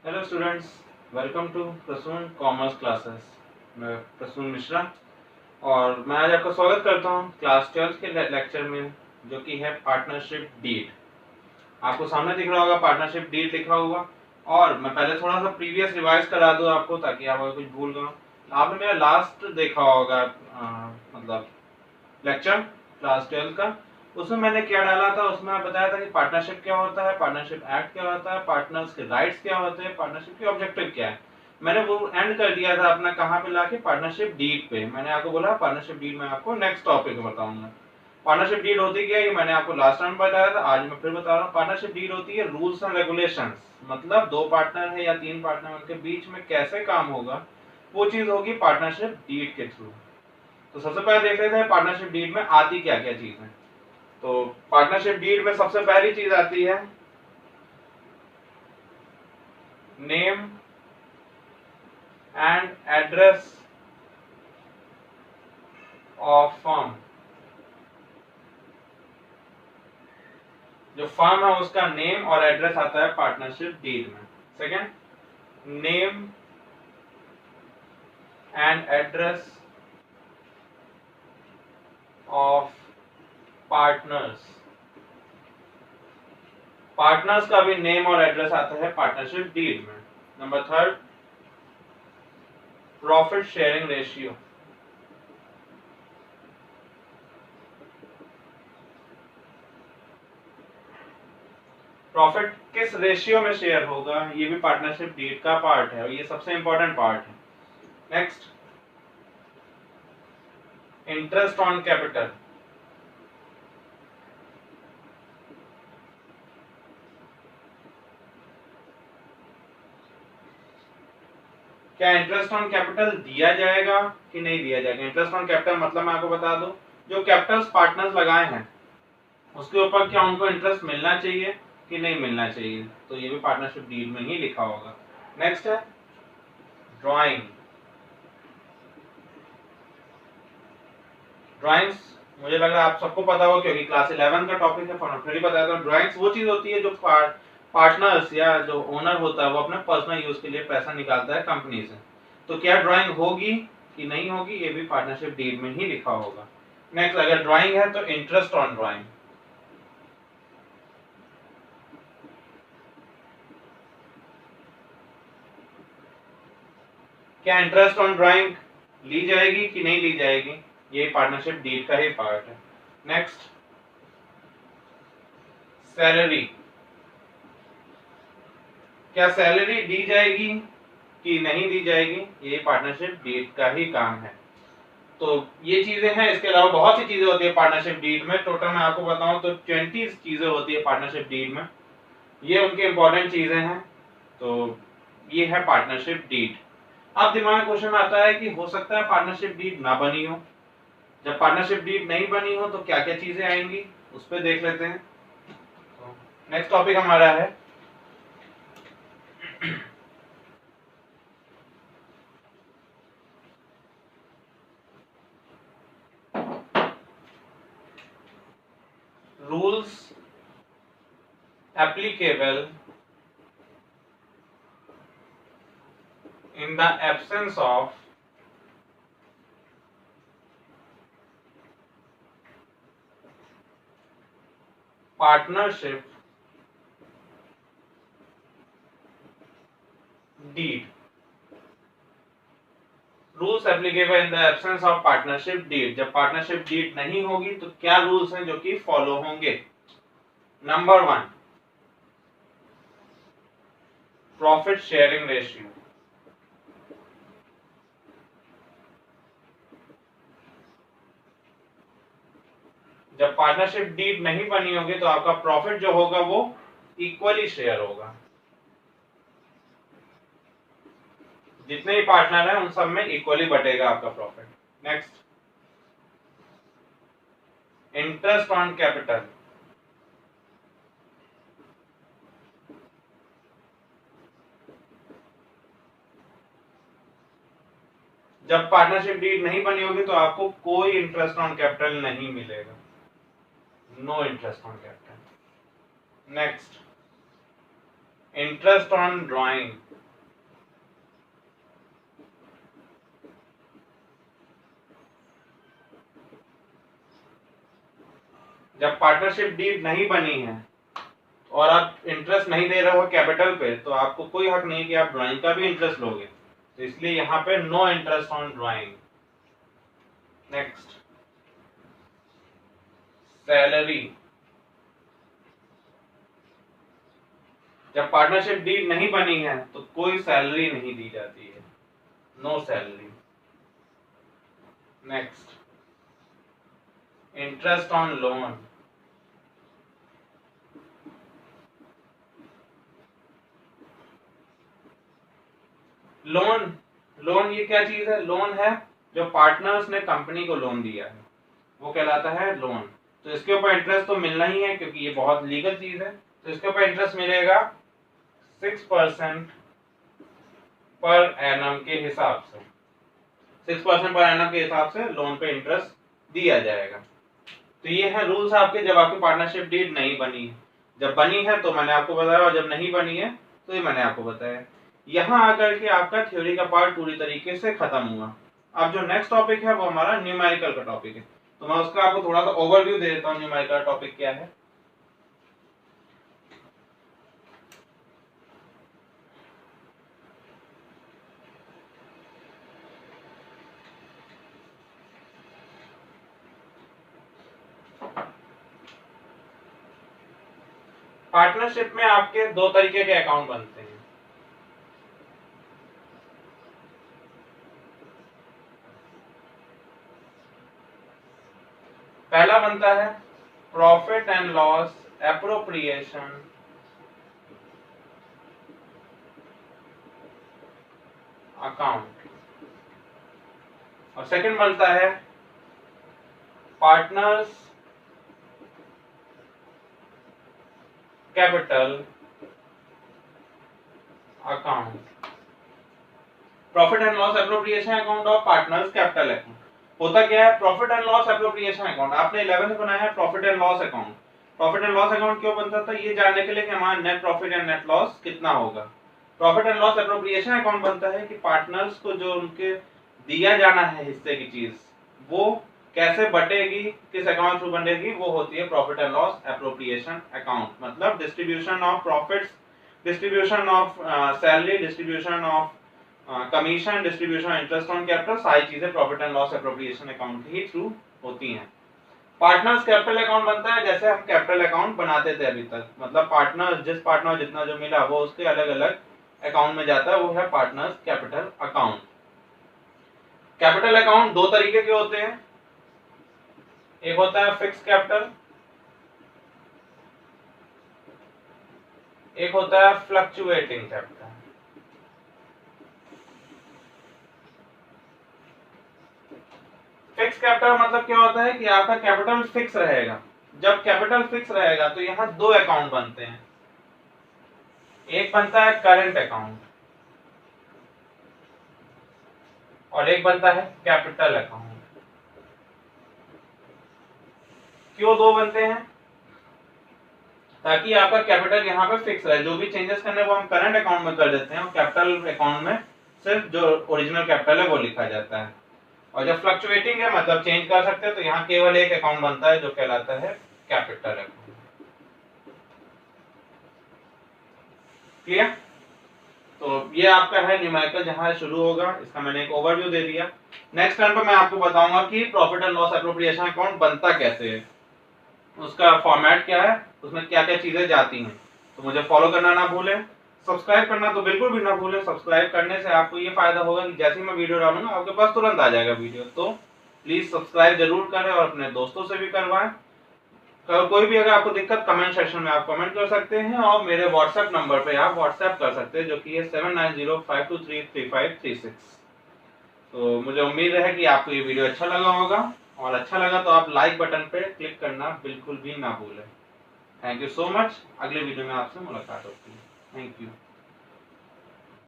Hello students, welcome to Prasoon commerce classes. मैं प्रसून मिश्रा और मैं आज आपका स्वागत करता हूँ क्लास 12 के लेक्चर में, जो कि है पार्टनरशिप डीड। आपको सामने दिख रहा होगा पार्टनरशिप डीड लिखा हुआ। और मैं पहले थोड़ा सा प्रीवियस रिवाइज करा दूँ आपको, ताकि आप अगर कुछ भूल गए। आपने मेरा लास्ट देखा होगा मतलब लेक्चर क्लास 12 का। उसमें मैंने क्या डाला था, उसमें मैं बताया था कि पार्टनरशिप क्या होता है, पार्टनरशिप एक्ट क्या होता है, पार्टनर्स के राइट्स क्या होते हैं, पार्टनरशिप के ऑब्जेक्टिव क्या है। मैंने वो एंड कर दिया था अपना कहाँ पे लाके, पार्टनरशिप डीड पे। मैंने आपको बोला पार्टनरशिप डीड में आपको नेक्स्ट टॉपिक बताऊंगा। पार्टनरशिप डीड होती क्या है ये मैंने आपको लास्ट टाइम बताया था, आज मैं फिर बता रहा हूँ। पार्टनरशिप डीड होती है रूल्स एंड रेगुलेशंस, मतलब दो पार्टनर है या तीन पार्टनर, उनके बीच में कैसे काम होगा वो चीज होगी पार्टनरशिप डीड के थ्रू। तो सबसे पहले देख लेते हैं पार्टनरशिप डीड में आती क्या क्या चीज है। तो पार्टनरशिप डीड में सबसे पहली चीज आती है name and address of firm. जो फर्म है उसका नेम और एड्रेस आता है पार्टनरशिप डीड में। Second, name and address of partners. Partners का भी नेम और एड्रेस आता है पार्टनरशिप डीड में। Number third, profit sharing ratio. Profit किस रेशियो में शेयर होगा ये भी पार्टनरशिप डीड का पार्ट है और ये सबसे इंपॉर्टेंट पार्ट है। Next, interest on capital. क्या इंटरेस्ट ऑन कैपिटल दिया जाएगा कि नहीं दिया जाएगा। इंटरेस्ट ऑन कैपिटल मतलब मैं आपको बता दूं, जो कैपिटल्स पार्टनर्स लगाए हैं उसके ऊपर क्या उनको इंटरेस्ट मिलना चाहिए कि नहीं मिलना चाहिए, तो ये भी पार्टनरशिप डीड में ही लिखा होगा। नेक्स्ट है ड्राइंग। ड्राइंग्स मुझे लग रहा है आप सबको पता होगा, क्योंकि क्लास 11 का टॉपिक है, फिर बताया था। ड्राइंग्स वो चीज होती है जो पार्टनर्स या जो ओनर होता है वो अपने पर्सनल यूज के लिए पैसा निकालता है कंपनी से। तो क्या ड्राइंग होगी कि नहीं होगी ये भी पार्टनरशिप डीड में ही लिखा होगा। नेक्स्ट, अगर ड्राइंग है तो इंटरेस्ट ऑन ड्राइंग। क्या इंटरेस्ट ऑन ड्राइंग ली जाएगी कि नहीं ली जाएगी, ये पार्टनरशिप डीड का ही पार्ट है। Next, salary. क्या सैलरी दी जाएगी कि नहीं दी जाएगी, ये पार्टनरशिप डीड का ही काम है। तो ये चीजें हैं, इसके अलावा बहुत सी चीजें होती है पार्टनरशिप डीड में। टोटल मैं आपको बताऊं तो 20 चीजें होती है पार्टनरशिप डीड में। ये उनकी इंपॉर्टेंट चीजें हैं। तो ये है पार्टनरशिप डीड। अब दिमाग में क्वेश्चन आता है कि हो सकता है पार्टनरशिप डीड ना बनी हो। जब पार्टनरशिप डीड नहीं बनी हो तो क्या क्या चीजें आएंगी उस पर देख लेते हैं। तो नेक्स्ट टॉपिक हमारा है rules applicable in the absence of partnership deed। Rules applicable in the absence of partnership deed. जब पार्टनरशिप डीड नहीं होगी तो क्या रूल्स हैं जो कि फॉलो होंगे। Number 1, profit sharing ratio. जब पार्टनरशिप डीड नहीं बनी होगी तो आपका प्रॉफिट जो होगा वो इक्वली शेयर होगा। जितने ही पार्टनर हैं उन सब में इक्वली बटेगा आपका profit. Next, interest on capital. जब पार्टनरशिप डीड नहीं बनी होगी तो आपको कोई इंटरेस्ट ऑन कैपिटल नहीं मिलेगा। No interest on capital. Next, interest on drawing. जब पार्टनरशिप डीड नहीं बनी है और आप इंटरेस्ट नहीं दे रहे हो कैपिटल पे, तो आपको कोई हक नहीं कि आप ड्राइंग का भी इंटरेस्ट लोगे, तो इसलिए यहाँ पे no interest on drawing. Next, salary. जब पार्टनरशिप डीड नहीं बनी है तो कोई सैलरी नहीं दी जाती है, no salary. Next, interest on loan. Loan ये क्या चीज है? लोन है जो पार्टनर्स ने कंपनी को लोन दिया है, वो कहलाता है लोन। तो इसके ऊपर इंटरेस्ट तो मिलना ही है क्योंकि ये बहुत लीगल चीज है। तो इसके ऊपर इंटरेस्ट मिलेगा 6% पर एनम के हिसाब से। 6% पर एनम के हिसाब से लोन पे इंटरेस्ट दिया जाएगा। तो ये है रूल्स आपके जब आपकी पार्टनरशिप डीड नहीं बनी है। जब बनी है तो मैंने आपको बताया, और जब नहीं बनी है तो ये मैंने आपको बताया। यहाँ आकर के आपका थ्योरी का पार्ट पूरी तरीके से खत्म हुआ। अब जो नेक्स्ट टॉपिक है वो हमारा न्यूमेरिकल का टॉपिक है, तो मैं उसका आपको थोड़ा सा ओवरव्यू दे देता हूँ। न्यूमेरिकल टॉपिक क्या है? पार्टनरशिप में आपके दो तरीके के अकाउंट बनते हैं। पहला बनता है profit and loss appropriation account, और सेकंड बनता है partners capital account. Profit and loss appropriation account और पार्टनर्स कैपिटल अकाउंट। होता क्या है? Profit and loss appropriation account आपने 11th बनाया है profit and loss account. Profit and loss account क्यों बनता था? ये जानने के लिए कि हमारा net profit and net loss कितना होगा। Profit and loss appropriation account बनता है कि पार्टनर्स को जो उनके दिया जाना है हिस्से की चीज, वो कैसे बटेगी, किस अकाउंट थ्रू बनेगी, वो होती है profit and loss appropriation account. मतलब distribution of profits, distribution of salary, distribution of commission, distribution interest on capital, सारी चीजें profit and loss appropriation account के ही थ्रू होती हैं। पार्टनर्स कैपिटल अकाउंट बनता है जैसे हम कैपिटल अकाउंट बनाते थे अभी तक, मतलब पार्टनर जिस पार्टनर जितना जो मिला वो उसके अलग अलग अकाउंट में जाता है, वो है partners capital account. Capital account दो तरीके के होते हैं, एक होता है फिक्स कैपिटल, एक होता है फ्लक्चुएटिंग कैपिटल। फिक्स कैपिटल मतलब क्या होता है कि आपका कैपिटल फिक्स रहेगा। जब कैपिटल फिक्स रहेगा तो यहाँ दो अकाउंट बनते हैं, एक बनता है करंट अकाउंट और एक बनता है कैपिटल अकाउंट। क्यों दो बनते हैं? ताकि आपका कैपिटल यहाँ पे फिक्स रहे, जो भी चेंजेस करने वो हम करंट अकाउंट में कर देते हैं और कैपिटल अकाउंट में सिर्फ जो ओरिजिनल कैपिटल है वो लिखा जाता है। और जब फ्लक्चुएटिंग है मतलब चेंज कर सकते हैं, तो यहाँ केवल एक अकाउंट बनता है जो कहलाता है कैपिटल अकाउंट। क्लियर? तो ये आपका है न्यूमेरिकल जहां शुरू होगा, इसका मैंने एक ओवरव्यू दे दिया। नेक्स्ट टाइम पे मैं आपको बताऊंगा कि profit and loss appropriation account बनता कैसे है, उसका फॉर्मेट क्या है, उसमें क्या क्या चीजें जाती हैं। तो मुझे फॉलो करना ना भूलें, सब्सक्राइब करना तो बिल्कुल भी ना भूलें। सब्सक्राइब करने से आपको ये फायदा होगा कि जैसे ही मैं वीडियो डालूंगा आपके पास तुरंत आ जाएगा वीडियो। तो प्लीज सब्सक्राइब जरूर करें और अपने दोस्तों से भी करवाएं। कोई भी अगर आपको दिक्कत कमेंट सेक्शन में आप कमेंट कर सकते हैं और मेरे व्हाट्सएप नंबर पे आप व्हाट्सएप कर सकते हैं जो कि है 7905233536। तो मुझे उम्मीद है कि आपको ये वीडियो अच्छा लगा होगा, और अच्छा लगा तो आप लाइक बटन पे क्लिक करना बिल्कुल भी ना भूलें। Thank you so much. अगले वीडियो में आपसे मुलाकात होती है। Thank you.